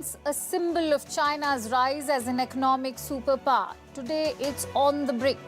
Once a symbol of China's rise as an economic superpower, today it's on the brink.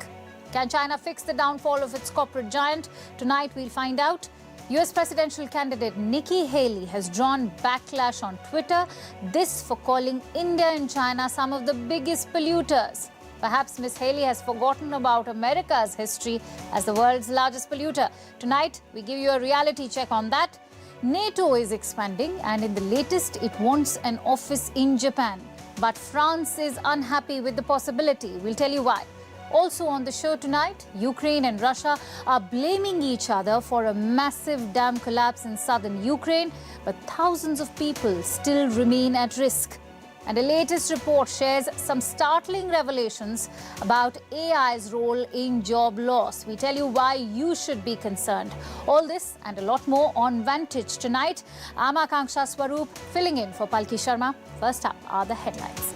Can China fix the downfall of its corporate giant? Tonight we'll find out. US presidential candidate Nikki Haley has drawn backlash on Twitter, this for calling India and China some of the biggest polluters. Perhaps Ms. Haley has forgotten about America's history as the world's largest polluter. Tonight, we give you a reality check on that. NATO is expanding, and in the latest, it wants an office in Japan. But France is unhappy with the possibility. We'll tell you why. Also on the show tonight, Ukraine and Russia are blaming each other for a massive dam collapse in southern Ukraine, but thousands of people still remain at risk. And a latest report shares some startling revelations about AI's role in job loss. We tell you why you should be concerned. All this and a lot more on Vantage tonight. I'm Akanksha Swaroop, filling in for Palki Sharma. First up are the headlines.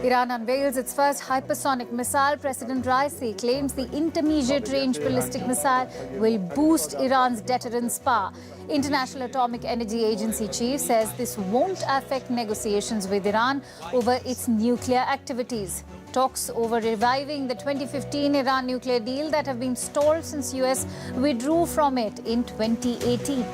Iran unveils its first hypersonic missile. President Raisi claims the intermediate-range ballistic missile will boost Iran's deterrence power. International Atomic Energy Agency chief says this won't affect negotiations with Iran over its nuclear activities. Talks over reviving the 2015 Iran nuclear deal that have been stalled since US withdrew from it in 2018.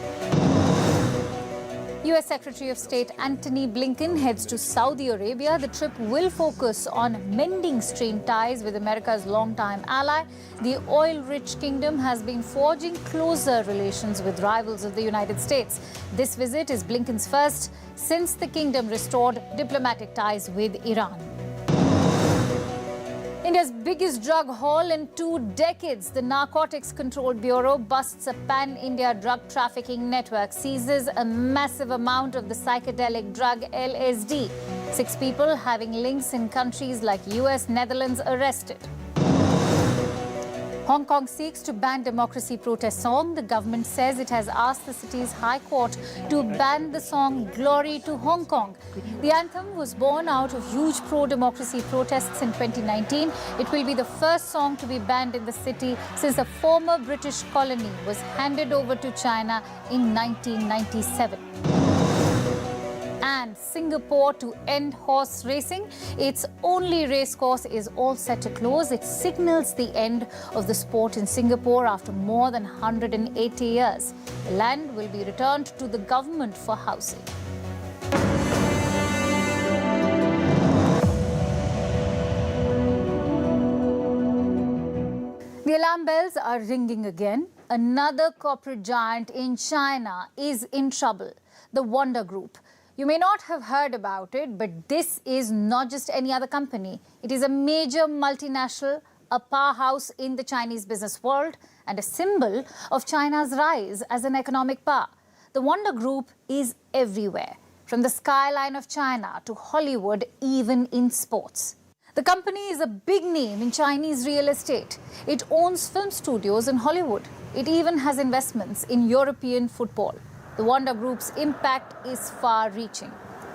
US Secretary of State Antony Blinken heads to Saudi Arabia. The trip will focus on mending strained ties with America's longtime ally. The oil-rich kingdom has been forging closer relations with rivals of the United States. This visit is Blinken's first since the kingdom restored diplomatic ties with Iran. India's biggest drug haul in 2 decades. The Narcotics Control Bureau busts a pan-India drug trafficking network, seizes a massive amount of the psychedelic drug LSD. 6 people having links in countries like US, Netherlands arrested. Hong Kong seeks to ban democracy protest song. The government says it has asked the city's High Court to ban the song Glory to Hong Kong. The anthem was born out of huge pro-democracy protests in 2019. It will be the first song to be banned in the city since the former British colony was handed over to China in 1997. And Singapore to end horse racing. Its only racecourse is all set to close. It signals the end of the sport in Singapore after more than 180 years. The land will be returned to the government for housing. The alarm bells are ringing again. Another corporate giant in China is in trouble, the Wanda Group. You may not have heard about it, but this is not just any other company. It is a major multinational, a powerhouse in the Chinese business world, and a symbol of China's rise as an economic power. The Wanda Group is everywhere, from the skyline of China to Hollywood, even in sports. The company is a big name in Chinese real estate. It owns film studios in Hollywood. It even has investments in European football. The Wanda Group's impact is far-reaching.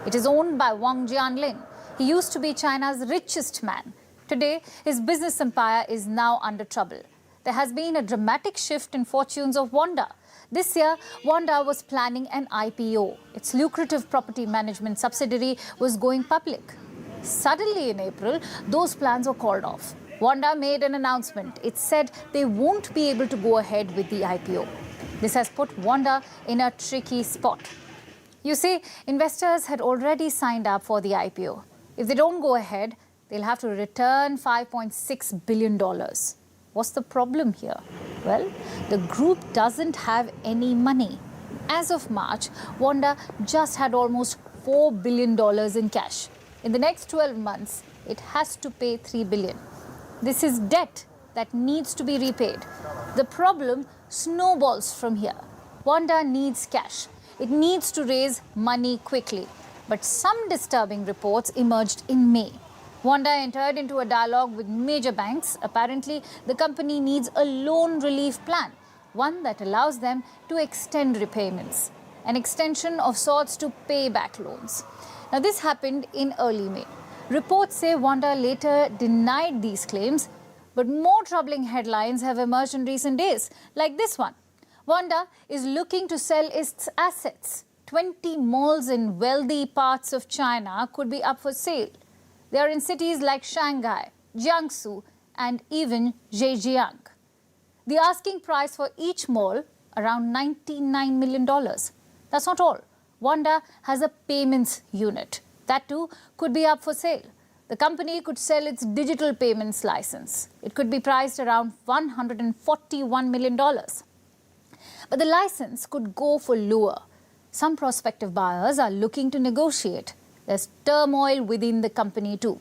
It is owned by Wang Jianling. He used to be China's richest man. Today, his business empire is now under trouble. There has been a dramatic shift in fortunes of Wanda. This year, Wanda was planning an IPO. Its lucrative property management subsidiary was going public. Suddenly in April, those plans were called off. Wanda made an announcement. It said they won't be able to go ahead with the IPO. This has put Wanda in a tricky spot. You see, investors had already signed up for the IPO. If they don't go ahead, they'll have to return $5.6 billion. What's the problem here? Well, the group doesn't have any money. As of March, Wanda just had almost $4 billion in cash. In the next 12 months, it has to pay $3 billion. This is debt that needs to be repaid. The problem snowballs from here. Wanda needs cash. It needs to raise money quickly. But some disturbing reports emerged in May. Wanda entered into a dialogue with major banks. Apparently, the company needs a loan relief plan, one that allows them to extend repayments, an extension of sorts to pay back loans. Now, this happened in early May. Reports say Wanda later denied these claims, but more troubling headlines have emerged in recent days, like this one. Wanda is looking to sell its assets. 20 malls in wealthy parts of China could be up for sale. They are in cities like Shanghai, Jiangsu, and even Zhejiang. The asking price for each mall, around $99 million. That's not all. Wanda has a payments unit. That too could be up for sale. The company could sell its digital payments license. It could be priced around $141 million. But the license could go for lower. Some prospective buyers are looking to negotiate. There's turmoil within the company too.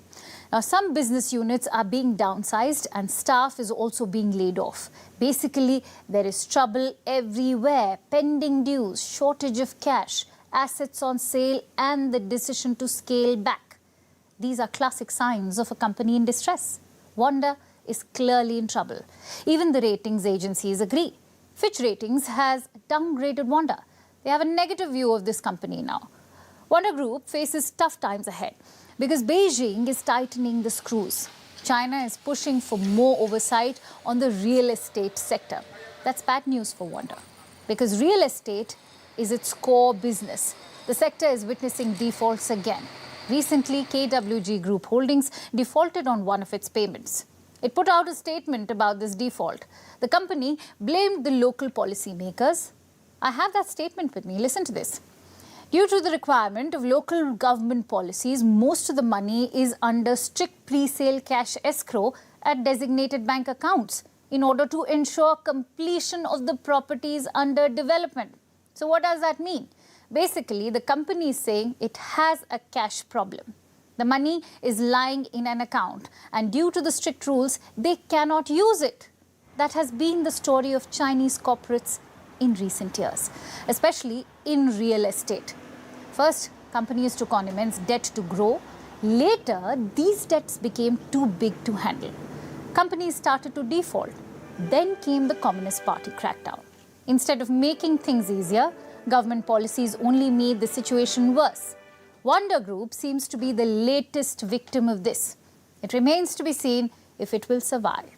Now, some business units are being downsized and staff is also being laid off. Basically, there is trouble everywhere. Pending dues, shortage of cash, assets on sale, and the decision to scale back. These are classic signs of a company in distress. Wanda is clearly in trouble. Even the ratings agencies agree. Fitch Ratings has downgraded Wanda. They have a negative view of this company now. Wanda Group faces tough times ahead because Beijing is tightening the screws. China is pushing for more oversight on the real estate sector. That's bad news for Wanda because real estate is its core business. The sector is witnessing defaults again. Recently, KWG Group Holdings defaulted on one of its payments. It put out a statement about this default. The company blamed the local policymakers. I have that statement with me. Listen to this. Due to the requirement of local government policies, most of the money is under strict pre-sale cash escrow at designated bank accounts in order to ensure completion of the properties under development. So what does that mean? Basically, the company is saying it has a cash problem. The money is lying in an account and due to the strict rules, they cannot use it. That has been the story of Chinese corporates in recent years, especially in real estate. First, companies took on immense debt to grow. Later, these debts became too big to handle. Companies started to default. Then came the Communist Party crackdown. Instead of making things easier, government policies only made the situation worse. Wanda Group seems to be the latest victim of this. It remains to be seen if it will survive.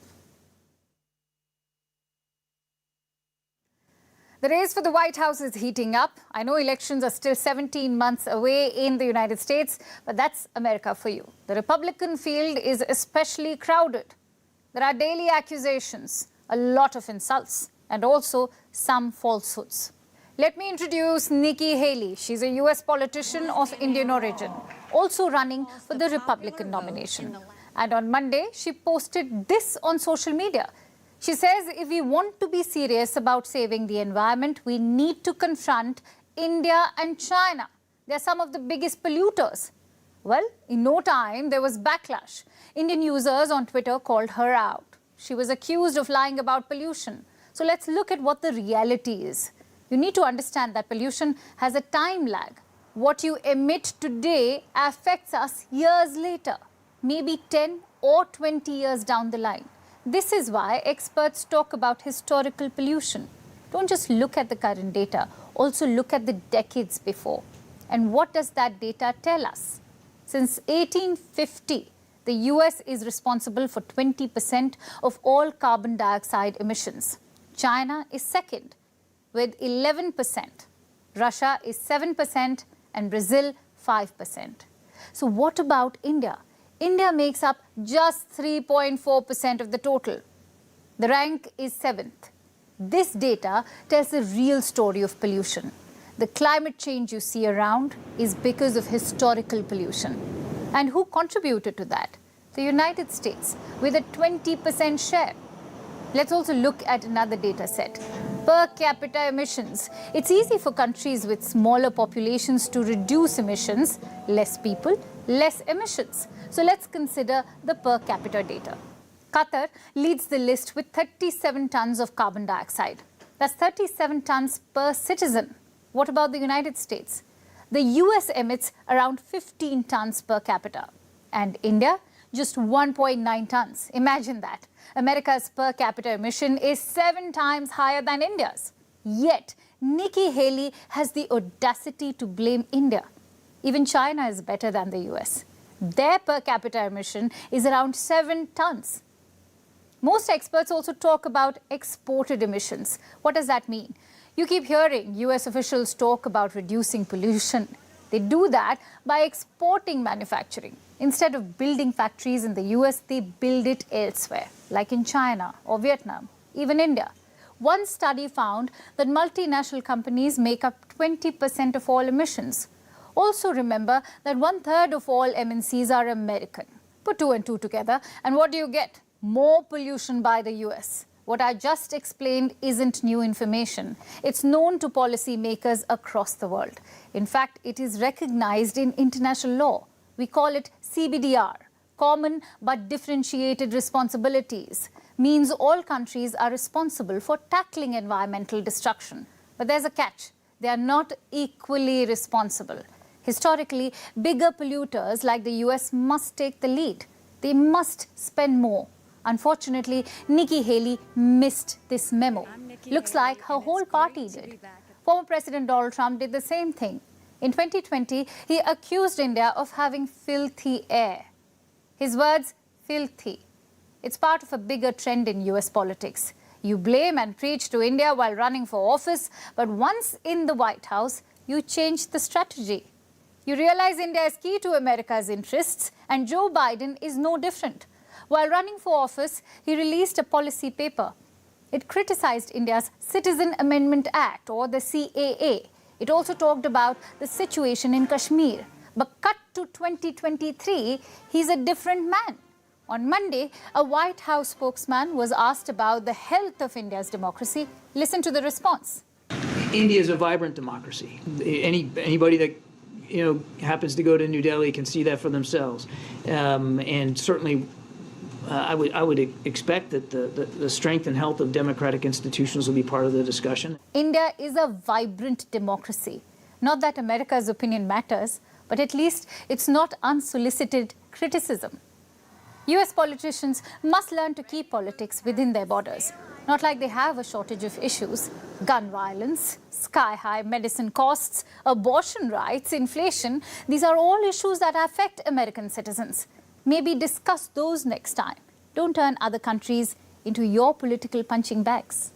The race for the White House is heating up. I know elections are still 17 months away in the United States, but that's America for you. The Republican field is especially crowded. There are daily accusations, a lot of insults, and also some falsehoods. Let me introduce Nikki Haley. She's a US politician of Indian origin, also running for the Republican nomination. And on Monday, she posted this on social media. She says if we want to be serious about saving the environment, we need to confront India and China. They're some of the biggest polluters. Well, in no time, there was backlash. Indian users on Twitter called her out. She was accused of lying about pollution. So let's look at what the reality is. You need to understand that pollution has a time lag. What you emit today affects us years later, maybe 10 or 20 years down the line. This is why experts talk about historical pollution. Don't just look at the current data, also look at the decades before. And what does that data tell us? Since 1850, the US is responsible for 20% of all carbon dioxide emissions. China is second, with 11%. Russia is 7% and Brazil 5%. So what about India? India makes up just 3.4% of the total. The rank is 7th. This data tells the real story of pollution. The climate change you see around is because of historical pollution. And who contributed to that? The United States, with a 20% share. Let's also look at another data set. Per capita emissions. It's easy for countries with smaller populations to reduce emissions. Less people, less emissions. So let's consider the per capita data. Qatar leads the list with 37 tons of carbon dioxide. That's 37 tons per citizen. What about the United States? The US emits around 15 tons per capita. And India, just 1.9 tons. Imagine that. America's per capita emission is 7 times higher than India's. Yet, Nikki Haley has the audacity to blame India. Even China is better than the US. Their per capita emission is around 7 tons. Most experts also talk about exported emissions. What does that mean? You keep hearing US officials talk about reducing pollution. They do that by exporting manufacturing. Instead of building factories in the US, they build it elsewhere, like in China or Vietnam, even India. One study found that multinational companies make up 20% of all emissions. Also remember that 1/3 of all MNCs are American. Put 2 and 2 together, and what do you get? More pollution by the US. What I just explained isn't new information. It's known to policymakers across the world. In fact, it is recognized in international law. We call it CBDR, Common but Differentiated Responsibilities. Means all countries are responsible for tackling environmental destruction. But there's a catch. They are not equally responsible. Historically, bigger polluters like the US must take the lead. They must spend more. Unfortunately, Nikki Haley missed this memo. Looks like her whole party did. Former President Donald Trump did the same thing. In 2020, he accused India of having filthy air. His words, filthy. It's part of a bigger trend in US politics. You blame and preach to India while running for office, but once in the White House, you change the strategy. You realize India is key to America's interests, and Joe Biden is no different. While running for office, he released a policy paper. It criticized India's Citizen Amendment Act, or the CAA. It also talked about the situation in Kashmir. But cut to 2023, he's a different man. On Monday, a White House spokesman was asked about the health of India's democracy. Listen to the response. India is a vibrant democracy. Anybody that happens to go to New Delhi can see that for themselves. And certainly, I would expect that the strength and health of democratic institutions will be part of the discussion. India is a vibrant democracy. Not that America's opinion matters, but at least it's not unsolicited criticism. US politicians must learn to keep politics within their borders. Not like they have a shortage of issues. Gun violence, sky-high medicine costs, abortion rights, inflation. These are all issues that affect American citizens. Maybe discuss those next time. Don't turn other countries into your political punching bags.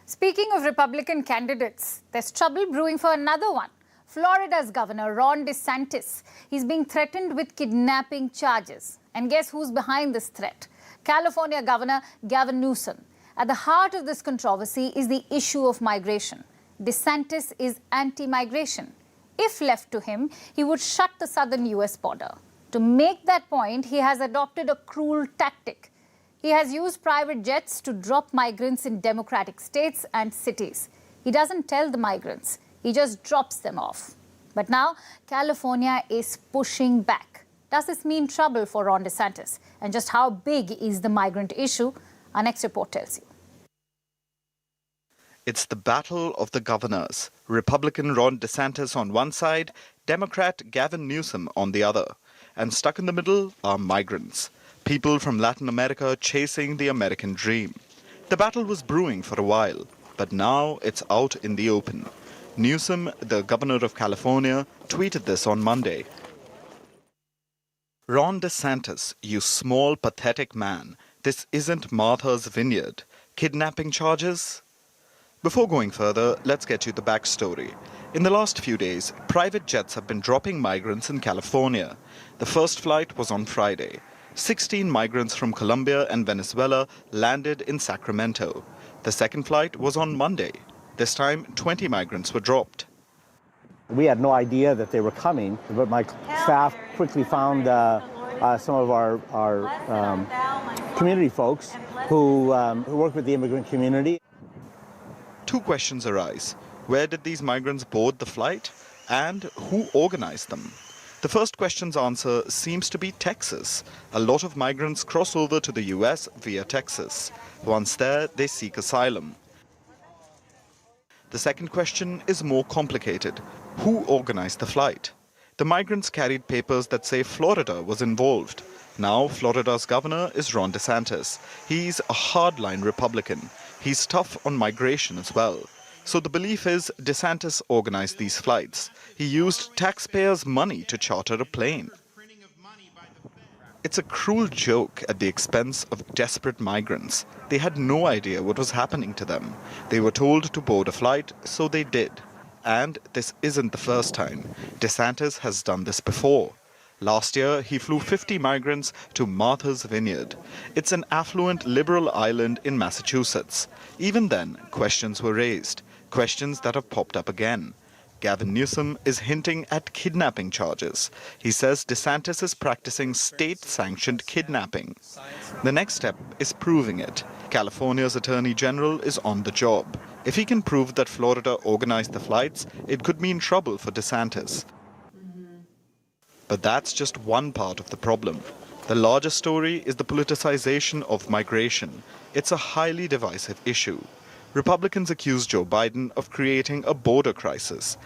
Speaking of Republican candidates, there's trouble brewing for another one. Florida's Governor Ron DeSantis. He's being threatened with kidnapping charges. And guess who's behind this threat? California Governor Gavin Newsom. At the heart of this controversy is the issue of migration. DeSantis is anti-migration. If left to him, he would shut the southern US border. To make that point, he has adopted a cruel tactic. He has used private jets to drop migrants in Democratic states and cities. He doesn't tell the migrants. He just drops them off. But now, California is pushing back. Does this mean trouble for Ron DeSantis? And just how big is the migrant issue? Our next report tells you. It's the battle of the governors. Republican Ron DeSantis on one side, Democrat Gavin Newsom on the other. And stuck in the middle are migrants. People from Latin America chasing the American dream. The battle was brewing for a while, but now it's out in the open. Newsom, the governor of California, tweeted this on Monday. Ron DeSantis, you small, pathetic man. This isn't Martha's Vineyard. Kidnapping charges? Before going further, let's get you the backstory. In the last few days, private jets have been dropping migrants in California. The first flight was on Friday. 16 migrants from Colombia and Venezuela landed in Sacramento. The second flight was on Monday. This time, 20 migrants were dropped. We had no idea that they were coming, but my staff quickly found some of our community folks who work with the immigrant community. Two questions arise. Where did these migrants board the flight? And who organized them? The first question's answer seems to be Texas. A lot of migrants cross over to the US via Texas. Once there, they seek asylum. The second question is more complicated. Who organized the flight? The migrants carried papers that say Florida was involved. Now, Florida's governor is Ron DeSantis. He's a hardline Republican. He's tough on migration as well. So the belief is DeSantis organized these flights. He used taxpayers' money to charter a plane. It's a cruel joke at the expense of desperate migrants. They had no idea what was happening to them. They were told to board a flight, so they did. And this isn't the first time. DeSantis has done this before. Last year, he flew 50 migrants to Martha's Vineyard. It's an affluent liberal island in Massachusetts. Even then, questions were raised, questions that have popped up again. Gavin Newsom is hinting at kidnapping charges. He says DeSantis is practicing state-sanctioned kidnapping. The next step is proving it. California's Attorney General is on the job. If he can prove that Florida organized the flights, it could mean trouble for DeSantis. But that's just one part of the problem. The larger story is the politicization of migration. It's a highly divisive issue. Republicans accuse Joe Biden of creating a border crisis.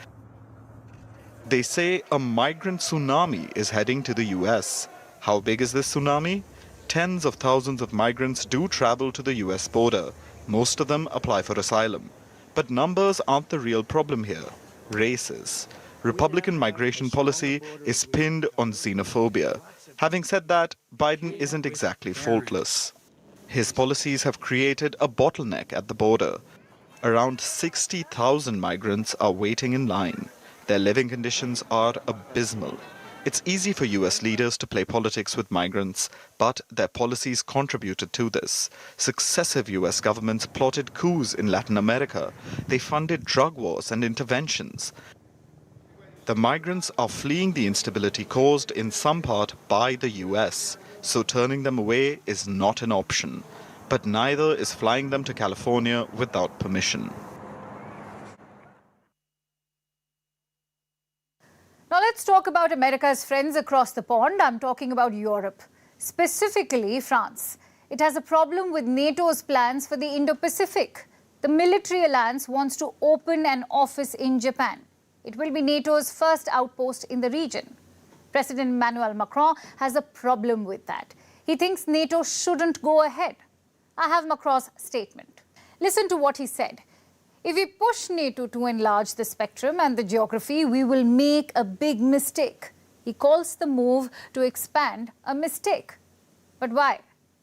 They say a migrant tsunami is heading to the US. How big is this tsunami? Tens of thousands of migrants do travel to the US border. Most of them apply for asylum. But numbers aren't the real problem here. Race is. Republican migration policy is pinned on xenophobia. Having said that, Biden isn't exactly faultless. His policies have created a bottleneck at the border. Around 60,000 migrants are waiting in line. Their living conditions are abysmal. It's easy for US leaders to play politics with migrants, but their policies contributed to this. Successive US governments plotted coups in Latin America. They funded drug wars and interventions. The migrants are fleeing the instability caused in some part by the US, so turning them away is not an option. But neither is flying them to California without permission. Now let's talk about America's friends across the pond. I'm talking about Europe, specifically France. It has a problem with NATO's plans for the Indo-Pacific. The military alliance wants to open an office in Japan. It will be NATO's first outpost in the region. President Emmanuel Macron has a problem with that. He thinks NATO shouldn't go ahead. I have Macron's statement. Listen to what he said. If we push NATO to enlarge the spectrum and the geography, we will make a big mistake. He calls the move to expand a mistake. But why?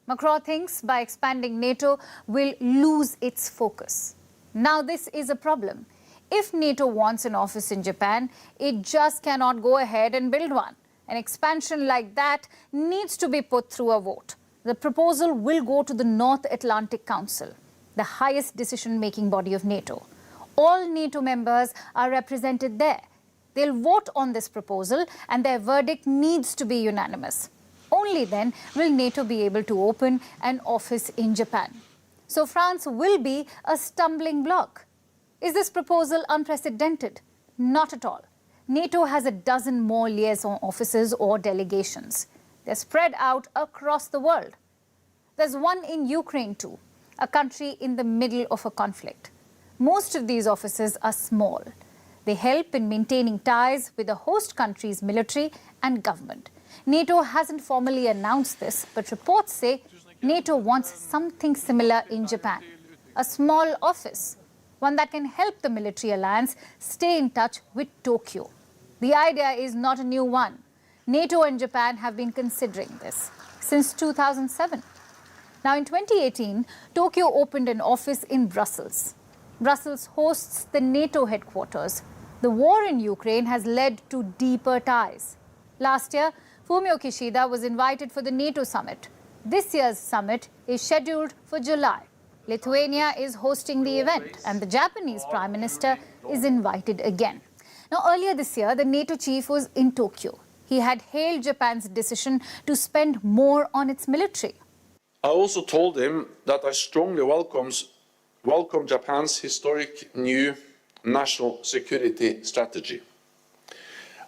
Macron thinks by expanding NATO, we'll lose its focus. Now this is a problem. If NATO wants an office in Japan, it just cannot go ahead and build one. An expansion like that needs to be put through a vote. The proposal will go to the North Atlantic Council, the highest decision-making body of NATO. All NATO members are represented there. They'll vote on this proposal and their verdict needs to be unanimous. Only then will NATO be able to open an office in Japan. So France will be a stumbling block. Is this proposal unprecedented? Not at all. NATO has a dozen more liaison offices or delegations. They're spread out across the world. There's one in Ukraine too, a country in the middle of a conflict. Most of these offices are small. They help in maintaining ties with the host country's military and government. NATO hasn't formally announced this, but reports say NATO wants something similar in Japan, a small office, one that can help the military alliance stay in touch with Tokyo. The idea is not a new one. NATO and Japan have been considering this since 2007. Now in 2018, Tokyo opened an office in Brussels. Brussels hosts the NATO headquarters. The war in Ukraine has led to deeper ties. Last year, Fumio Kishida was invited for the NATO summit. This year's summit is scheduled for July. Lithuania is hosting the event and the Japanese Prime Minister is invited again. Now, earlier this year, the NATO chief was in Tokyo. He had hailed Japan's decision to spend more on its military. I also told him that I strongly welcome Japan's historic new national security strategy.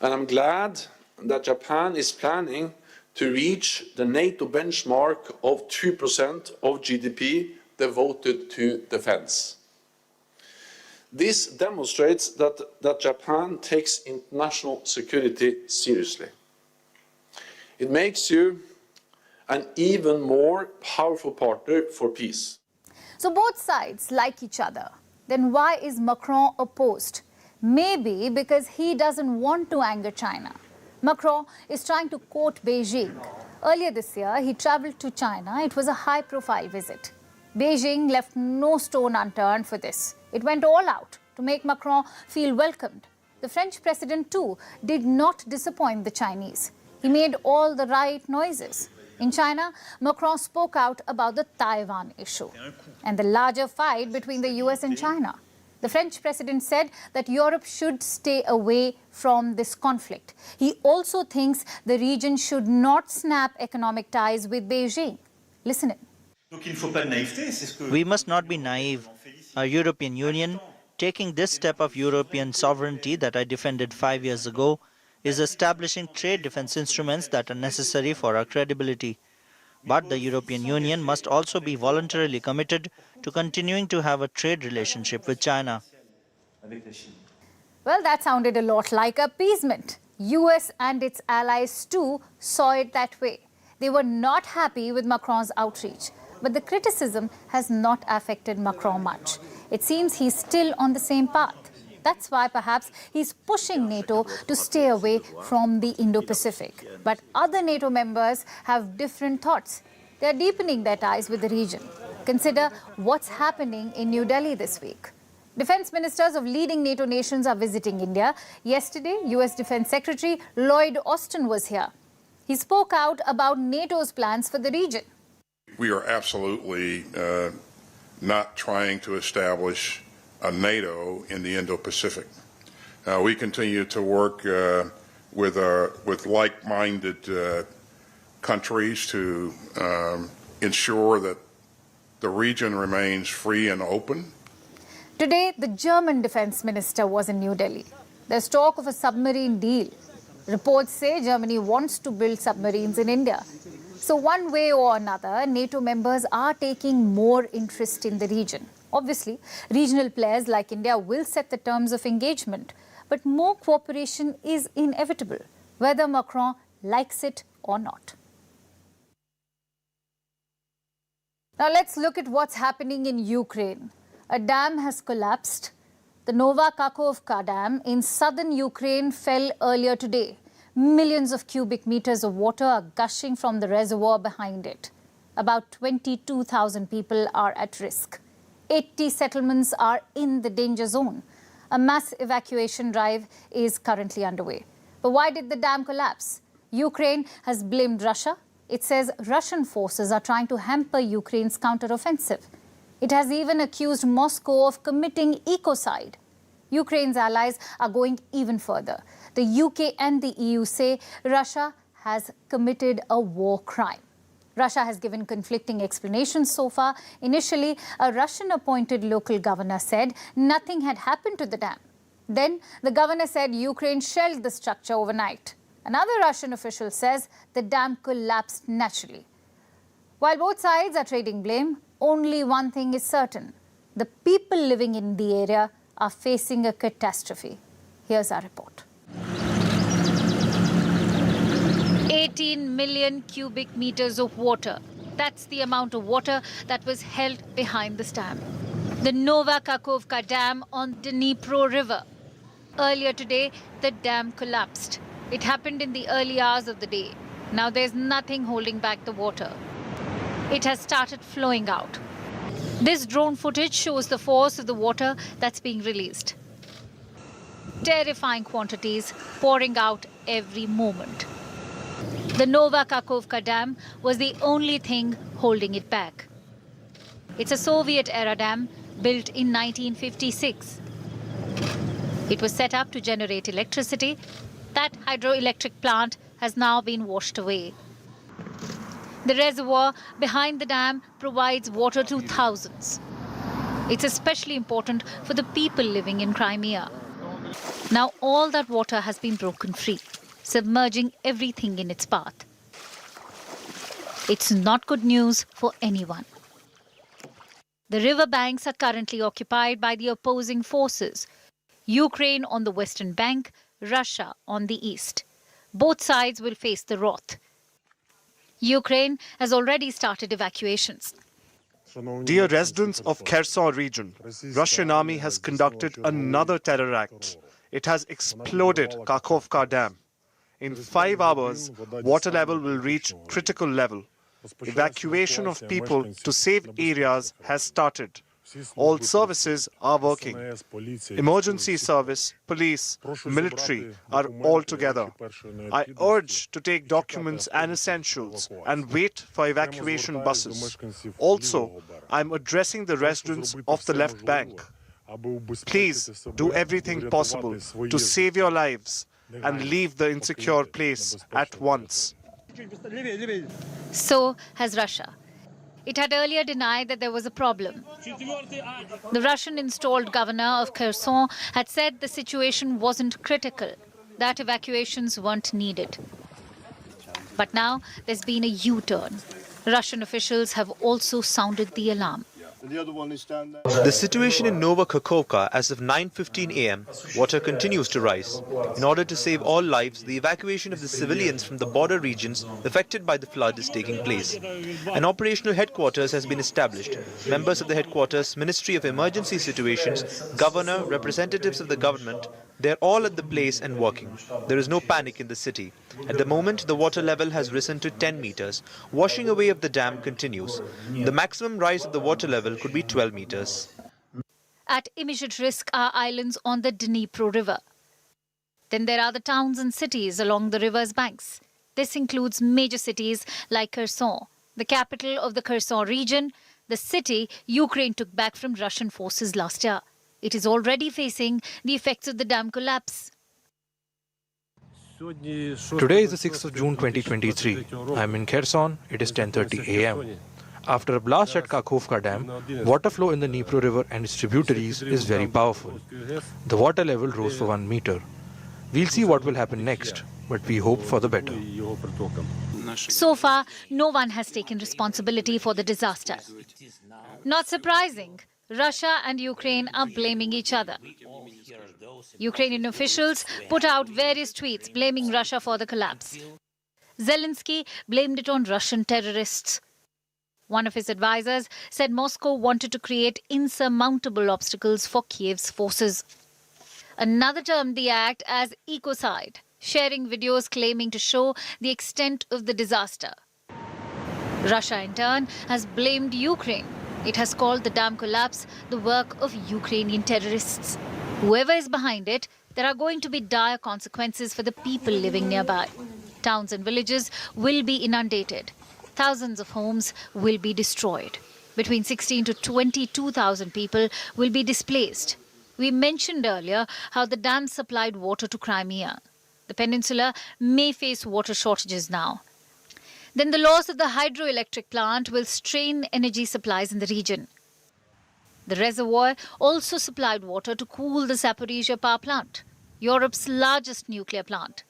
And I'm glad that Japan is planning to reach the NATO benchmark of 2% of GDP devoted to defense. This demonstrates that Japan takes international security seriously. It makes you an even more powerful partner for peace. So both sides like each other. Then why is Macron opposed? Maybe because he doesn't want to anger China. Macron is trying to court Beijing. Earlier this year, he travelled to China. It was a high-profile visit. Beijing left no stone unturned for this. It went all out to make Macron feel welcomed. The French president, too, did not disappoint the Chinese. He made all the right noises. In China, Macron spoke out about the Taiwan issue and the larger fight between the US and China. The French president said that Europe should stay away from this conflict. He also thinks the region should not snap economic ties with Beijing. Listen in. We must not be naive. Our European Union, taking this step of European sovereignty that I defended 5 years ago, is establishing trade defense instruments that are necessary for our credibility. But the European Union must also be voluntarily committed to continuing to have a trade relationship with China. Well, that sounded a lot like appeasement. US and its allies too saw it that way. They were not happy with Macron's outreach. But the criticism has not affected Macron much. It seems he's still on the same path. That's why perhaps he's pushing NATO to stay away from the Indo-Pacific. But other NATO members have different thoughts. They're deepening their ties with the region. Consider what's happening in New Delhi this week. Defense ministers of leading NATO nations are visiting India. Yesterday, US Defense Secretary Lloyd Austin was here. He spoke out about NATO's plans for the region. We are absolutely not trying to establish a NATO in the Indo-Pacific. We continue to work with like-minded countries to ensure that the region remains free and open. Today, the German defense minister was in New Delhi. There's talk of a submarine deal. Reports say Germany wants to build submarines in India. So one way or another, NATO members are taking more interest in the region. Obviously, regional players like India will set the terms of engagement. But more cooperation is inevitable, whether Macron likes it or not. Now let's look at what's happening in Ukraine. A dam has collapsed. The Nova Kakhovka Dam in southern Ukraine fell earlier today. Millions of cubic meters of water are gushing from the reservoir behind it. About 22,000 people are at risk. 80 settlements are in the danger zone. A mass evacuation drive is currently underway. But why did the dam collapse? Ukraine has blamed Russia. It says Russian forces are trying to hamper Ukraine's counteroffensive. It has even accused Moscow of committing ecocide. Ukraine's allies are going even further. The UK and the EU say Russia has committed a war crime. Russia has given conflicting explanations so far. Initially, a Russian-appointed local governor said nothing had happened to the dam. Then, the governor said Ukraine shelled the structure overnight. Another Russian official says the dam collapsed naturally. While both sides are trading blame, only one thing is certain. The people living in the area are facing a catastrophe. Here's our report. 18 million cubic meters of water. That's the amount of water that was held behind this dam. The Nova Kakhovka Dam on Dnipro River. Earlier today, the dam collapsed. It happened in the early hours of the day. Now there's nothing holding back the water. It has started flowing out. This drone footage shows the force of the water that's being released. Terrifying quantities pouring out every moment. The Nova Kakhovka Dam was the only thing holding it back. It's a Soviet-era dam built in 1956. It was set up to generate electricity. That hydroelectric plant has now been washed away. The reservoir behind the dam provides water to thousands. It's especially important for the people living in Crimea. Now all that water has been broken free, submerging everything in its path. It's not good news for anyone. The river banks are currently occupied by the opposing forces. Ukraine on the western bank, Russia on the east. Both sides will face the wrath. Ukraine has already started evacuations. Dear residents of Kherson region, Russian army has conducted another terror act. It has exploded Kakhovka Dam. in 5 hours, water level will reach critical level. Evacuation of people to safe areas has started. All services are working. Emergency service, police, military are all together. I urge to take documents and essentials and wait for evacuation buses. Also, I'm addressing the residents of the left bank. Please do everything possible to save your lives and leave the insecure place at once. So has Russia. It had earlier denied that there was a problem. The Russian-installed governor of Kherson had said the situation wasn't critical, that evacuations weren't needed. But now there's been a U-turn. Russian officials have also sounded the alarm. The situation in Nova Kakhovka as of 9:15 a.m., water continues to rise. In order to save all lives, the evacuation of the civilians from the border regions affected by the flood is taking place. An operational headquarters has been established. Members of the headquarters, Ministry of Emergency Situations, governor, representatives of the government, they're all at the place and working. There is no panic in the city. At the moment, the water level has risen to 10 meters. Washing away of the dam continues. The maximum rise of the water level could be 12 meters. At immediate risk are islands on the Dnipro River. Then there are the towns and cities along the river's banks. This includes major cities like Kherson, the capital of the Kherson region, the city Ukraine took back from Russian forces last year. It is already facing the effects of the dam collapse. Today is the 6th of June 2023. I'm in Kherson. It is 10:30 a.m. After a blast at Kakhovka Dam, water flow in the Dnipro River and its tributaries is very powerful. The water level rose for 1 meter. We'll see what will happen next, but we hope for the better. So far, no one has taken responsibility for the disaster. Not surprising, Russia and Ukraine are blaming each other. Ukrainian officials put out various tweets blaming Russia for the collapse. Zelensky blamed it on Russian terrorists. One of his advisors said Moscow wanted to create insurmountable obstacles for Kiev's forces. Another termed the act as ecocide, sharing videos claiming to show the extent of the disaster. Russia, in turn, has blamed Ukraine. It has called the dam collapse the work of Ukrainian terrorists. Whoever is behind it, there are going to be dire consequences for the people living nearby. Towns and villages will be inundated. Thousands of homes will be destroyed. Between 16 to 22,000 people will be displaced. We mentioned earlier how the dam supplied water to Crimea. The peninsula may face water shortages now. Then the loss of the hydroelectric plant will strain energy supplies in the region. The reservoir also supplied water to cool the Zaporizhzhia power plant, Europe's largest nuclear plant.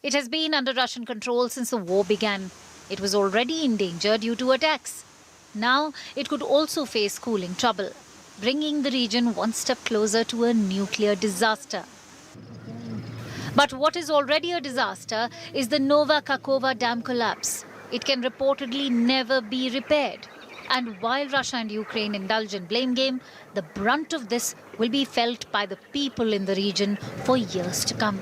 It has been under Russian control since the war began. It was already in danger due to attacks. Now it could also face cooling trouble, bringing the region one step closer to a nuclear disaster. But what is already a disaster is the Nova Kakhovka dam collapse. It can reportedly never be repaired. And while Russia and Ukraine indulge in blame game, the brunt of this will be felt by the people in the region for years to come.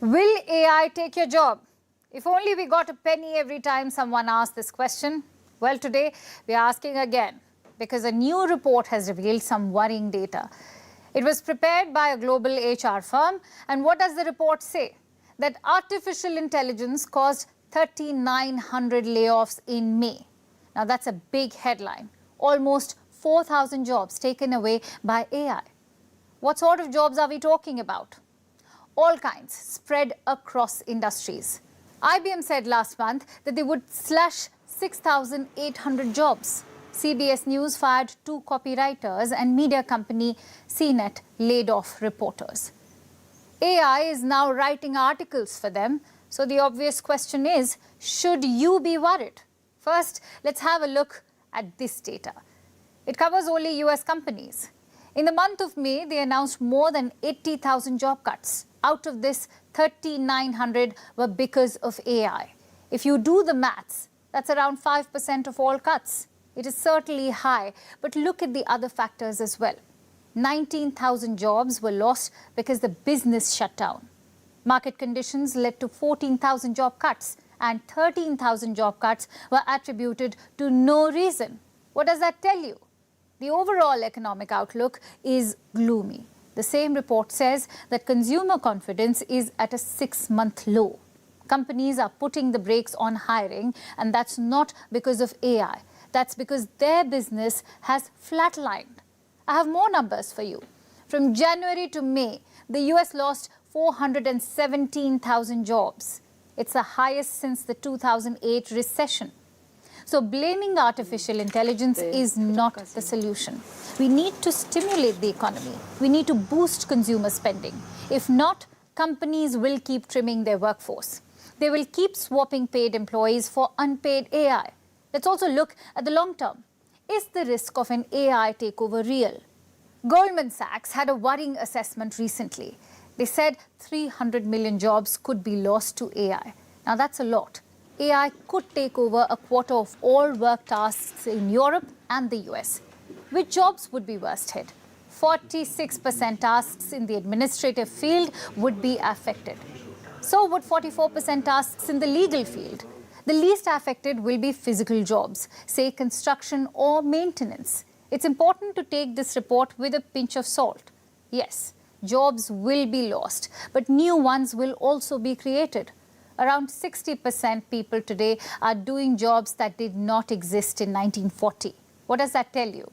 Will AI take your job? If only we got a penny every time someone asked this question. Well, today we are asking again because a new report has revealed some worrying data. It was prepared by a global HR firm. And what does the report say? That artificial intelligence caused 3,900 layoffs in May. Now, that's a big headline. Almost 4,000 jobs taken away by AI. What sort of jobs are we talking about? All kinds, spread across industries. IBM said last month that they would slash 6,800 jobs. CBS News fired 2 copywriters and media company CNET laid off reporters. AI is now writing articles for them. So the obvious question is, should you be worried? First, let's have a look at this data. It covers only US companies. In the month of May, they announced more than 80,000 job cuts. Out of this, 3,900 were because of AI. If you do the maths, that's around 5% of all cuts. It is certainly high, but look at the other factors as well. 19,000 jobs were lost because the business shut down. Market conditions led to 14,000 job cuts, and 13,000 job cuts were attributed to no reason. What does that tell you? The overall economic outlook is gloomy. The same report says that consumer confidence is at a 6-month low. Companies are putting the brakes on hiring, and that's not because of AI. That's because their business has flatlined. I have more numbers for you. From January to May, the US lost 417,000 jobs. It's the highest since the 2008 recession. So blaming artificial intelligence is not the solution. We need to stimulate the economy. We need to boost consumer spending. If not, companies will keep trimming their workforce. They will keep swapping paid employees for unpaid AI. Let's also look at the long term. Is the risk of an AI takeover real? Goldman Sachs had a worrying assessment recently. They said 300 million jobs could be lost to AI. Now that's a lot. AI could take over a quarter of all work tasks in Europe and the US. Which jobs would be worst hit? 46% tasks in the administrative field would be affected. So would 44% tasks in the legal field. The least affected will be physical jobs, say construction or maintenance. It's important to take this report with a pinch of salt. Yes, jobs will be lost, but new ones will also be created. Around 60% people today are doing jobs that did not exist in 1940. What does that tell you?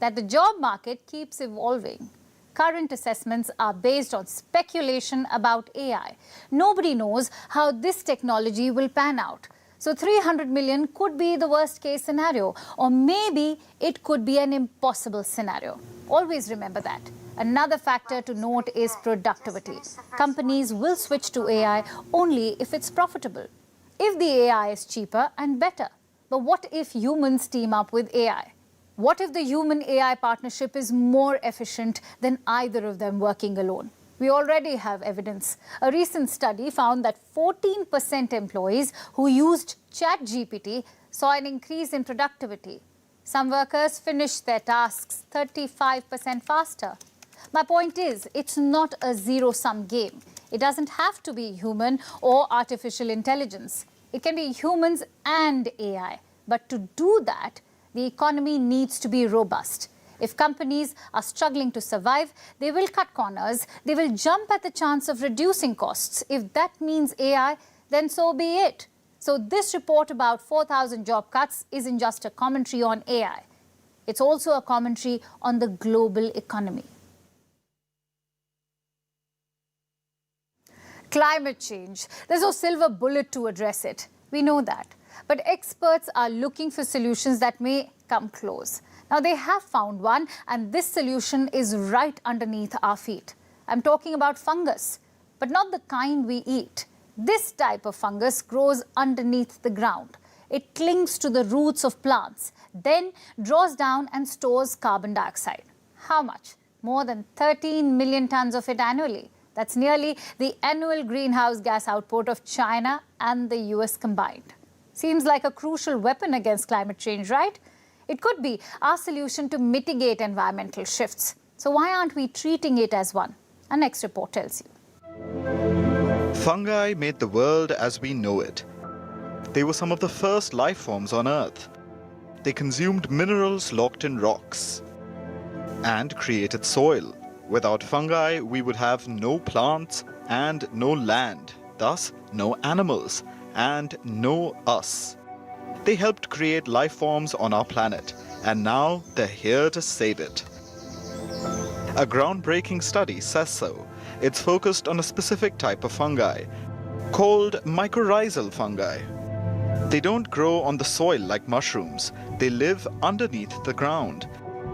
That the job market keeps evolving. Current assessments are based on speculation about AI. Nobody knows how this technology will pan out. So 300 million could be the worst case scenario, or maybe it could be an impossible scenario. Always remember that. Another factor to note is productivity. Companies will switch to AI only if it's profitable, if the AI is cheaper and better. But what if humans team up with AI? What if the human-AI partnership is more efficient than either of them working alone? We already have evidence. A recent study found that 14% employees who used ChatGPT saw an increase in productivity. Some workers finished their tasks 35% faster. My point is, it's not a zero-sum game. It doesn't have to be human or artificial intelligence. It can be humans and AI. But to do that, the economy needs to be robust. If companies are struggling to survive, they will cut corners. They will jump at the chance of reducing costs. If that means AI, then so be it. So this report about 4,000 job cuts isn't just a commentary on AI. It's also a commentary on the global economy. Climate change. There's no silver bullet to address it. We know that. But experts are looking for solutions that may come close. Now, they have found one, and this solution is right underneath our feet. I'm talking about fungus, but not the kind we eat. This type of fungus grows underneath the ground. It clings to the roots of plants, then draws down and stores carbon dioxide. How much? More than 13 million tons of it annually. That's nearly the annual greenhouse gas output of China and the US combined. Seems like a crucial weapon against climate change, right? It could be our solution to mitigate environmental shifts. So why aren't we treating it as one? Our next report tells you. Fungi made the world as we know it. They were some of the first life forms on Earth. They consumed minerals locked in rocks and created soil. Without fungi, we would have no plants and no land, thus no animals and no us. They helped create life forms on our planet, and now they're here to save it. A groundbreaking study says so. It's focused on a specific type of fungi, called mycorrhizal fungi. They don't grow on the soil like mushrooms. They live underneath the ground.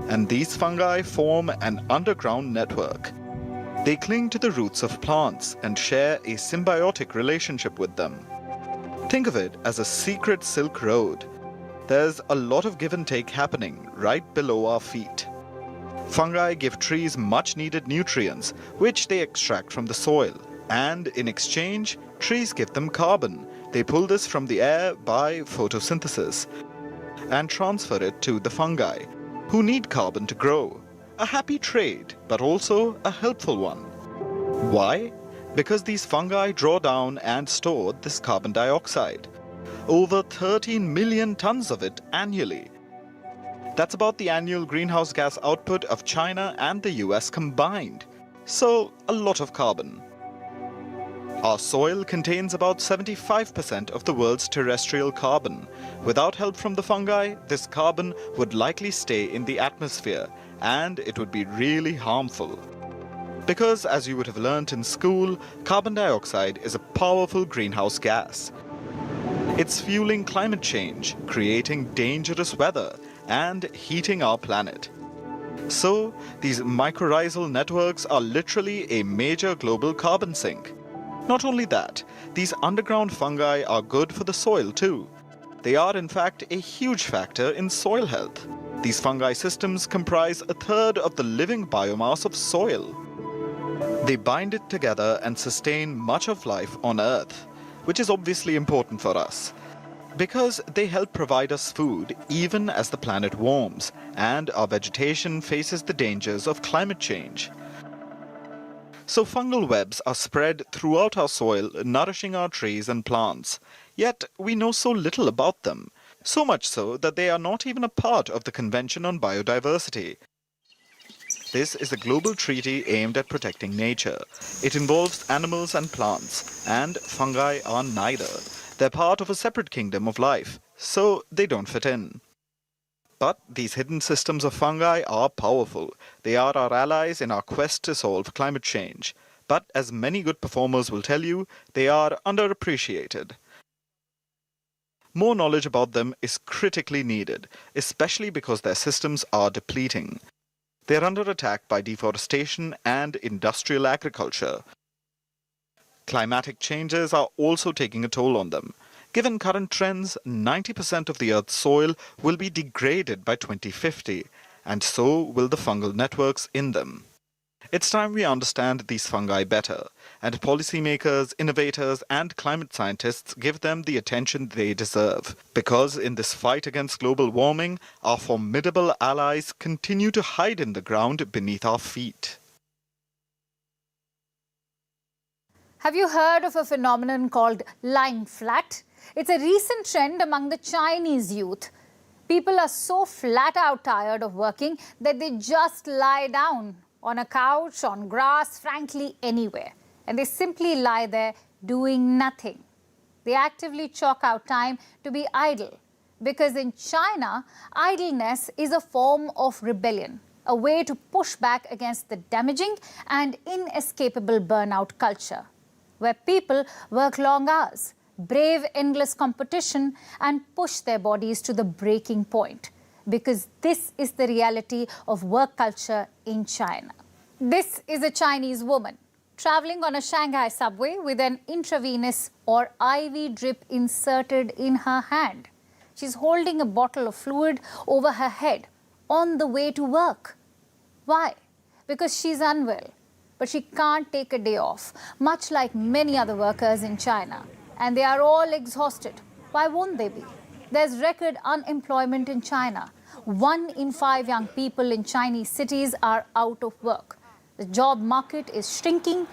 And these fungi form an underground network. They cling to the roots of plants and share a symbiotic relationship with them. Think of it as a secret Silk Road. There's a lot of give and take happening right below our feet. Fungi give trees much needed nutrients, which they extract from the soil. And in exchange, trees give them carbon. They pull this from the air by photosynthesis and transfer it to the fungi, who need carbon to grow. a happy trade, but also a helpful one. Why? Because these fungi draw down and store this carbon dioxide. Over 13 million tons of it annually. That's about the annual greenhouse gas output of China and the US combined. So, a lot of carbon. Our soil contains about 75% of the world's terrestrial carbon. Without help from the fungi, this carbon would likely stay in the atmosphere, and it would be really harmful. Because, as you would have learnt in school, carbon dioxide is a powerful greenhouse gas. It's fueling climate change, creating dangerous weather, and heating our planet. So, these mycorrhizal networks are literally a major global carbon sink. Not only that, these underground fungi are good for the soil too. They are in fact a huge factor in soil health. These fungi systems comprise a third of the living biomass of soil. They bind it together and sustain much of life on Earth, which is obviously important for us, because they help provide us food even as the planet warms and our vegetation faces the dangers of climate change. So fungal webs are spread throughout our soil, nourishing our trees and plants. Yet we know so little about them, so much so that they are not even a part of the Convention on Biodiversity. This is a global treaty aimed at protecting nature. It involves animals and plants, and fungi are neither. They're part of a separate kingdom of life, so they don't fit in. But these hidden systems of fungi are powerful. They are our allies in our quest to solve climate change. But as many good performers will tell you, they are underappreciated. More knowledge about them is critically needed, especially because their systems are depleting. They're under attack by deforestation and industrial agriculture. Climatic changes are also taking a toll on them. Given current trends, 90% of the Earth's soil will be degraded by 2050, and so will the fungal networks in them. It's time we understand these fungi better, and policymakers, innovators, and climate scientists give them the attention they deserve. Because in this fight against global warming, our formidable allies continue to hide in the ground beneath our feet. Have you heard of a phenomenon called lying flat? It's a recent trend among the Chinese youth. People are so flat out tired of working that they just lie down on a couch, on grass, frankly anywhere. And they simply lie there doing nothing. They actively chalk out time to be idle. Because in China, idleness is a form of rebellion, a way to push back against the damaging and inescapable burnout culture, where people work long hours, brave endless competition, and push their bodies to the breaking point. Because this is the reality of work culture in China. This is a Chinese woman traveling on a Shanghai subway with an intravenous or IV drip inserted in her hand. She's holding a bottle of fluid over her head on the way to work. Why? Because she's unwell, but she can't take a day off, much like many other workers in China. And they are all exhausted. Why won't they be? There's record unemployment in China. 1 in 5 young people in Chinese cities are out of work. The job market is shrinking,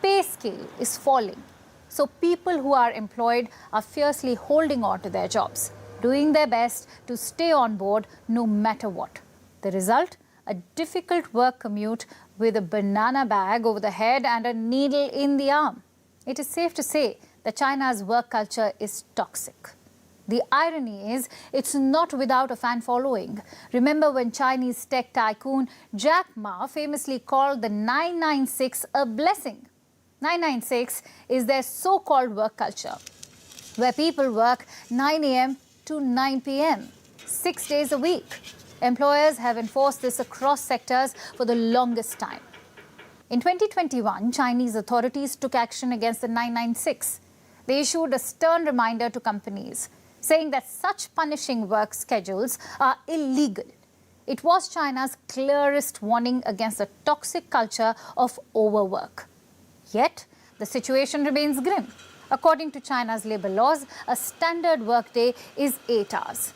pay scale is falling. So people who are employed are fiercely holding on to their jobs, doing their best to stay on board no matter what. The result? A difficult work commute with a banana bag over the head and a needle in the arm. It is safe to say that China's work culture is toxic. The irony is, it's not without a fan following. Remember when Chinese tech tycoon Jack Ma famously called the 996 a blessing? 996 is their so-called work culture, where people work 9 a.m. to 9 p.m., 6 days a week. Employers have enforced this across sectors for the longest time. In 2021, Chinese authorities took action against the 996. They issued a stern reminder to companies, saying that such punishing work schedules are illegal. It was China's clearest warning against the toxic culture of overwork. Yet, the situation remains grim. According to China's labor laws, a standard workday is 8 hours,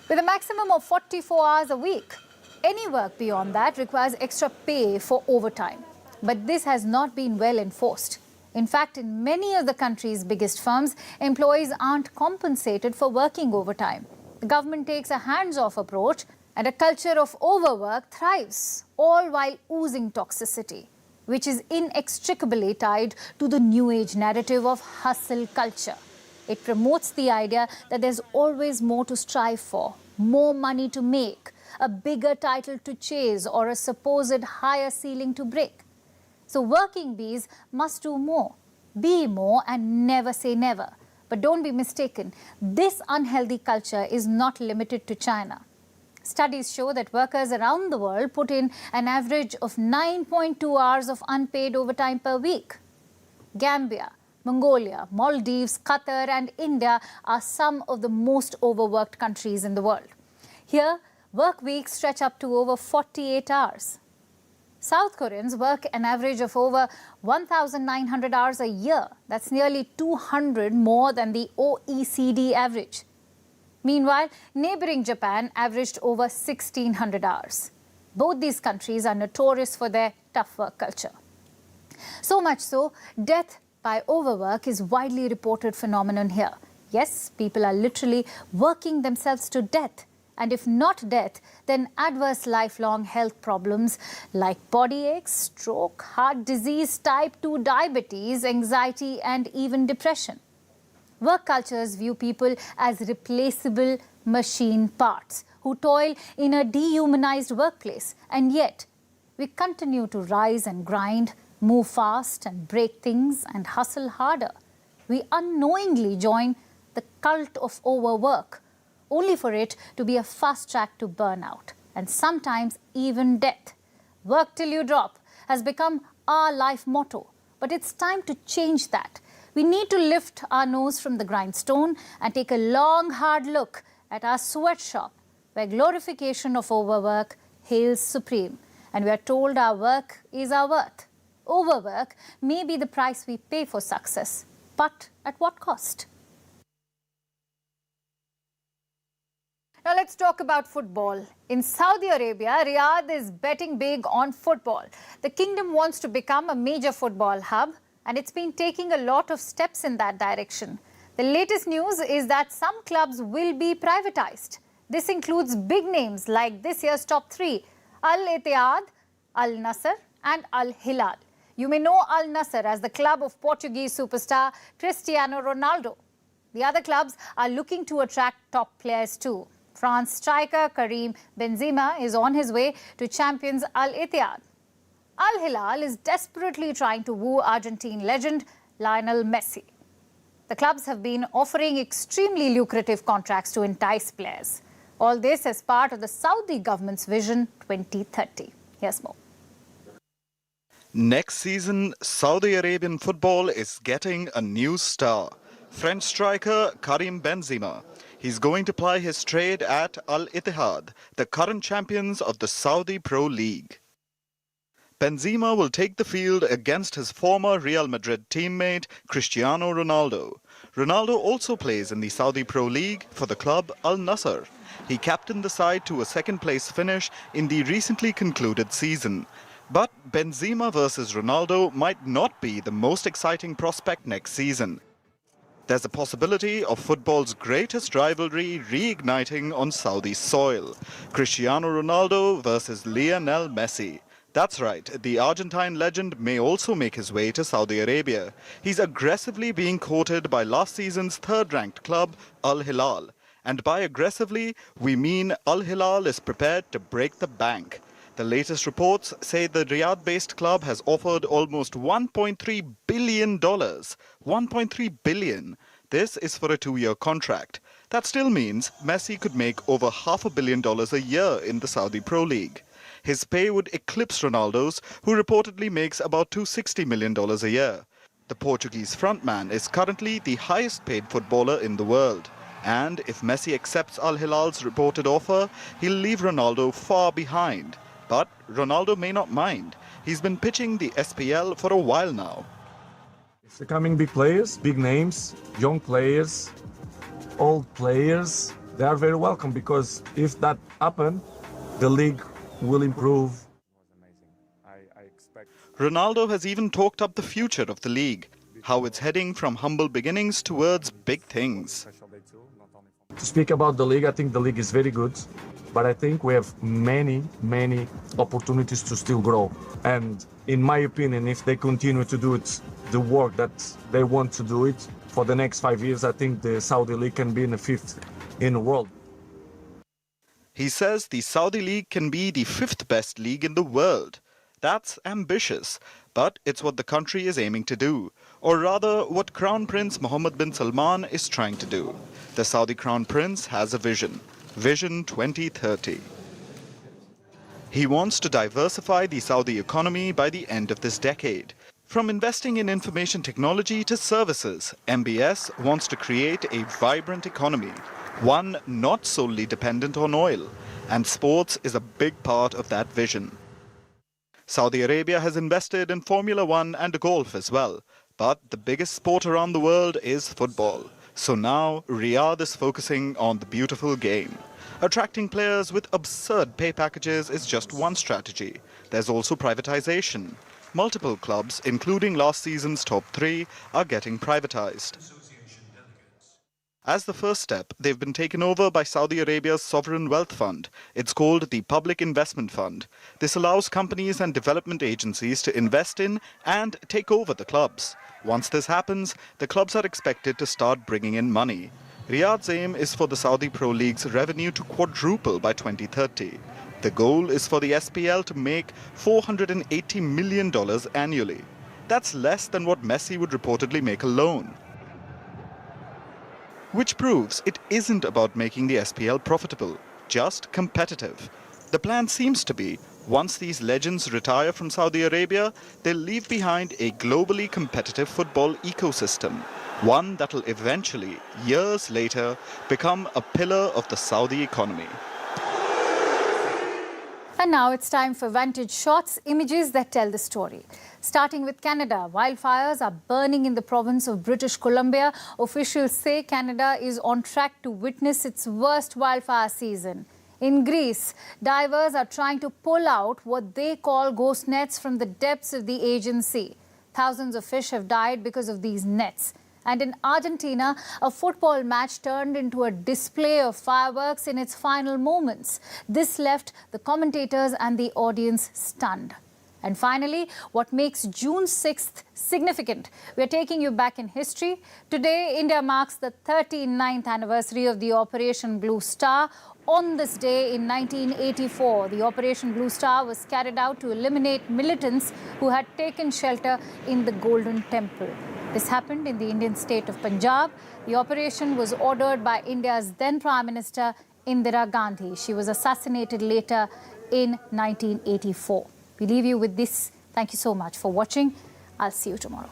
with a maximum of 44 hours a week. Any work beyond that requires extra pay for overtime. But this has not been well enforced. In fact, in many of the country's biggest firms, employees aren't compensated for working overtime. The government takes a hands-off approach, and a culture of overwork thrives, all while oozing toxicity, which is inextricably tied to the new age narrative of hustle culture. It promotes the idea that there's always more to strive for, more money to make, a bigger title to chase, or a supposed higher ceiling to break. So working bees must do more, be more, and never say never. But don't be mistaken, this unhealthy culture is not limited to China. Studies show that workers around the world put in an average of 9.2 hours of unpaid overtime per week. Gambia, Mongolia, Maldives, Qatar, and India are some of the most overworked countries in the world. Here, work weeks stretch up to over 48 hours. South Koreans work an average of over 1,900 hours a year. That's nearly 200 more than the OECD average. Meanwhile, neighboring Japan averaged over 1,600 hours. Both these countries are notorious for their tough work culture. So much so, death by overwork is a widely reported phenomenon here. Yes, people are literally working themselves to death. And if not death, then adverse lifelong health problems like body aches, stroke, heart disease, type 2 diabetes, anxiety, and even depression. Work cultures view people as replaceable machine parts who toil in a dehumanized workplace. And yet, we continue to rise and grind, move fast and break things and hustle harder. We unknowingly join the cult of overwork, only for it to be a fast track to burnout and sometimes even death. Work till you drop has become our life motto, but it's time to change that. We need to lift our nose from the grindstone and take a long, hard look at our sweatshop, where glorification of overwork hails supreme, and we are told our work is our worth. Overwork may be the price we pay for success, but at what cost? Now let's talk about football. In Saudi Arabia, Riyadh is betting big on football. The kingdom wants to become a major football hub, and it's been taking a lot of steps in that direction. The latest news is that some clubs will be privatized. This includes big names like this year's top three: Al-Ittihad, Al-Nassr, and Al-Hilal. You may know Al-Nassr as the club of Portuguese superstar Cristiano Ronaldo. The other clubs are looking to attract top players too. France striker Karim Benzema is on his way to champions Al-Ittihad. Al-Hilal is desperately trying to woo Argentine legend Lionel Messi. The clubs have been offering extremely lucrative contracts to entice players. All this as part of the Saudi government's Vision 2030. Here's more. Next season, Saudi Arabian football is getting a new star. French striker Karim Benzema. He's going to ply his trade at Al-Ittihad, the current champions of the Saudi Pro League. Benzema will take the field against his former Real Madrid teammate Cristiano Ronaldo. Ronaldo also plays in the Saudi Pro League for the club Al-Nassr. He captained the side to a second-place finish in the recently concluded season. But Benzema versus Ronaldo might not be the most exciting prospect next season. There's a possibility of football's greatest rivalry reigniting on Saudi soil. Cristiano Ronaldo versus Lionel Messi. That's right, the Argentine legend may also make his way to Saudi Arabia. He's aggressively being courted by last season's third-ranked club, Al-Hilal. And by aggressively, we mean Al-Hilal is prepared to break the bank. The latest reports say the Riyadh-based club has offered almost $1.3 billion. $1.3 billion. This is for a 2-year contract. That still means Messi could make over $500 million a year in the Saudi Pro League. His pay would eclipse Ronaldo's, who reportedly makes about $260 million a year. The Portuguese frontman is currently the highest-paid footballer in the world. And if Messi accepts Al-Hilal's reported offer, he'll leave Ronaldo far behind. But Ronaldo may not mind. He's been pitching the SPL for a while now. It's becoming big players, big names, young players, old players. They are very welcome because if that happens, the league will improve. Ronaldo has even talked up the future of the league, how it's heading from humble beginnings towards big things. To speak about the league, I think the league is very good, but I think we have many opportunities to still grow. And in my opinion, if they continue to do it, the work that they want to do it for the next 5 years, I think the Saudi league can be in the 5th in the world. He says the Saudi league can be the 5th best league in the world. That's ambitious, but it's what the country is aiming to do, or rather what Crown Prince Mohammed bin Salman is trying to do. The Saudi Crown Prince has a vision, Vision 2030. He wants to diversify the Saudi economy by the end of this decade. From investing in information technology to services, MBS wants to create a vibrant economy, one not solely dependent on oil, and sports is a big part of that vision. Saudi Arabia has invested in Formula One and golf as well, but the biggest sport around the world is football. So now Riyadh is focusing on the beautiful game. Attracting players with absurd pay packages is just one strategy. There's also privatization. Multiple clubs, including last season's top 3, are getting privatized. As the first step, they've been taken over by Saudi Arabia's sovereign wealth fund. It's called the Public Investment Fund. This allows companies and development agencies to invest in and take over the clubs. Once this happens, the clubs are expected to start bringing in money. Riyadh's aim is for the Saudi Pro League's revenue to quadruple by 2030. The goal is for the SPL to make $480 million annually. That's less than what Messi would reportedly make alone. Which proves it isn't about making the SPL profitable, just competitive. The plan seems to be, once these legends retire from Saudi Arabia, they'll leave behind a globally competitive football ecosystem, one that'll eventually, years later, become a pillar of the Saudi economy. And now it's time for Vantage Shots, images that tell the story. Starting with Canada, wildfires are burning in the province of British Columbia. Officials say Canada is on track to witness its worst wildfire season. In Greece, divers are trying to pull out what they call ghost nets from the depths of the Aegean Sea. Thousands of fish have died because of these nets. And in Argentina, a football match turned into a display of fireworks in its final moments. This left the commentators and the audience stunned. And finally, what makes June 6th significant? We're taking you back in history. Today, India marks the 39th anniversary of the Operation Blue Star. On this day in 1984, the Operation Blue Star was carried out to eliminate militants who had taken shelter in the Golden Temple. This happened in the Indian state of Punjab. The operation was ordered by India's then Prime Minister Indira Gandhi. She was assassinated later in 1984. We leave you with this. Thank you so much for watching. I'll see you tomorrow.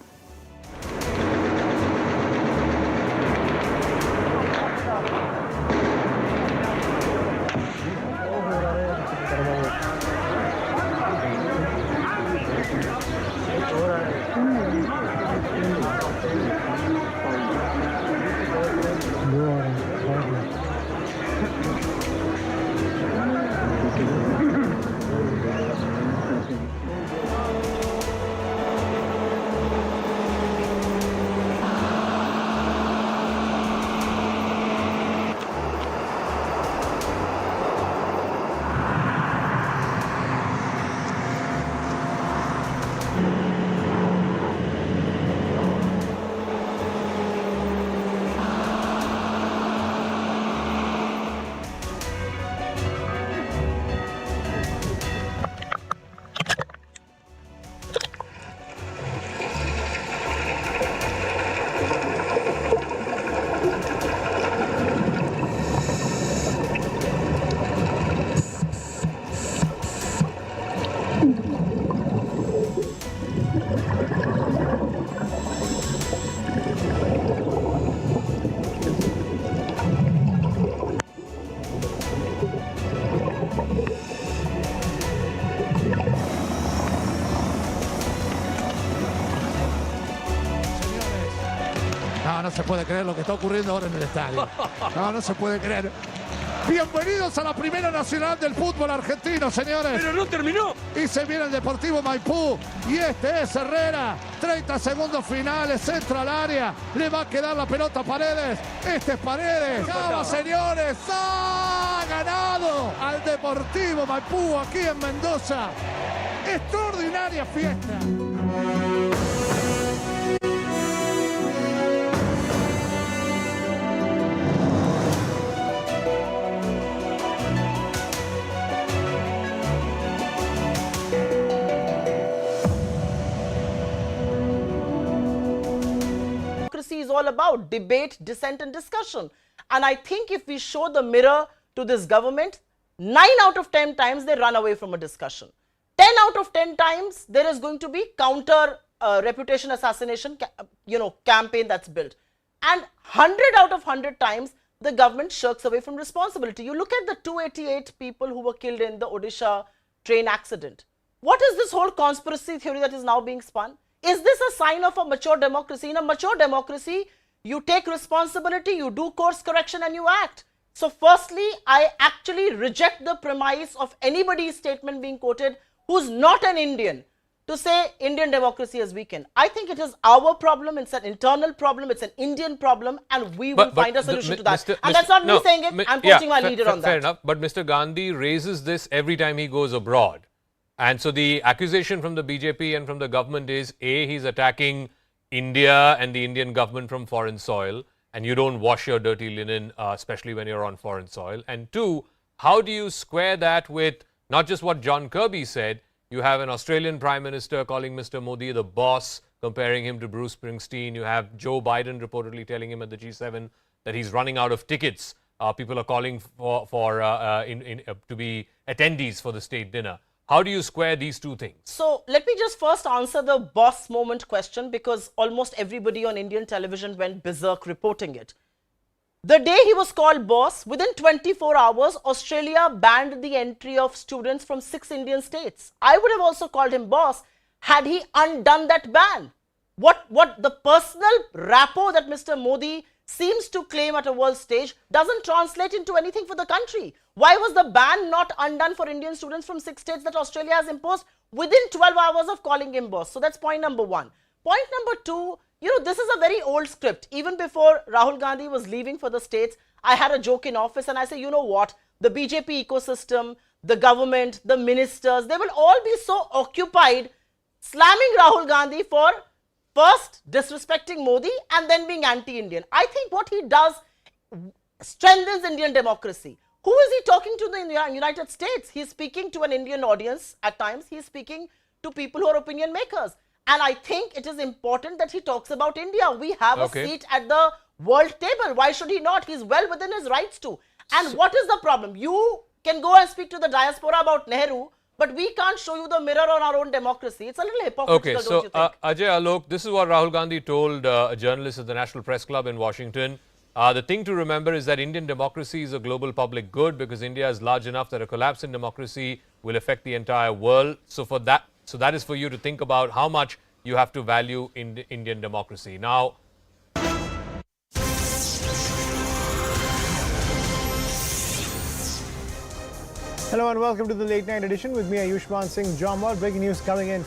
No se puede creer lo que está ocurriendo ahora en el estadio. No se puede creer. Bienvenidos a la Primera Nacional del fútbol argentino, señores. Pero no terminó. Y se viene el Deportivo Maipú. Y este es Herrera. 30 segundos finales, centro al área. Le va a quedar la pelota a Paredes. Este es Paredes. ¡Vamos, señores! ¡Ha ganado al Deportivo Maipú aquí en Mendoza! ¡Extraordinaria fiesta! Is all about debate, dissent and discussion. And I think if we show the mirror to this government, 9 out of 10 times they run away from a discussion. 10 out of 10 times there is going to be counter reputation assassination campaign that's built. And 100 out of 100 times the government shirks away from responsibility. You look at the 288 people who were killed in the Odisha train accident. What is this whole conspiracy theory that is now being spun? Is this a sign of a mature democracy? In a mature democracy, you take responsibility, you do course correction and you act. So firstly, I actually reject the premise of anybody's statement being quoted who's not an Indian to say Indian democracy has weakened. I think it is our problem, it's an internal problem, it's an Indian problem, and we will find a solution to that. And that's not me saying it, I'm quoting my leader on that. Fair enough, but Mr. Gandhi raises this every time he goes abroad. And so the accusation from the BJP and from the government is, A, he's attacking India and the Indian government from foreign soil, and you don't wash your dirty linen, especially when you're on foreign soil. And 2, how do you square that with not just what John Kirby said, you have an Australian Prime Minister calling Mr. Modi the boss, comparing him to Bruce Springsteen. You have Joe Biden reportedly telling him at the G7 that he's running out of tickets. People are calling to be attendees for the state dinner. How do you square these two things? So let me just first answer the boss moment question, because almost everybody on Indian television went berserk reporting it. The day he was called boss, within 24 hours, Australia banned the entry of students from 6 Indian states. I would have also called him boss had he undone that ban. What the personal rapport that Mr. Modi seems to claim at a world stage doesn't translate into anything for the country. Why was the ban not undone for Indian students from 6 states that Australia has imposed within 12 hours of calling him boss? So that's point number 1. Point number 2, this is a very old script. Even before Rahul Gandhi was leaving for the states, I had a joke in office and I said, you know what? The BJP ecosystem, the government, the ministers, they will all be so occupied slamming Rahul Gandhi for first disrespecting Modi and then being anti-Indian. I think what he does strengthens Indian democracy. Who is he talking to in the United States? He's speaking to an Indian audience at times. He's speaking to people who are opinion makers. And I think it is important that he talks about India. We have a seat at the world table. Why should he not? He's well within his rights to. And what is the problem? You can go and speak to the diaspora about Nehru, but we can't show you the mirror on our own democracy. It's a little hypocritical, don't you think? Ajay Alok, this is what Rahul Gandhi told a journalist at the National Press Club in Washington. The thing to remember is that Indian democracy is a global public good because India is large enough that a collapse in democracy will affect the entire world. So that is for you to think about how much you have to value in Indian democracy. Now, hello and welcome to the late night edition with me, Ayushman Singh Jamwal. Breaking news coming in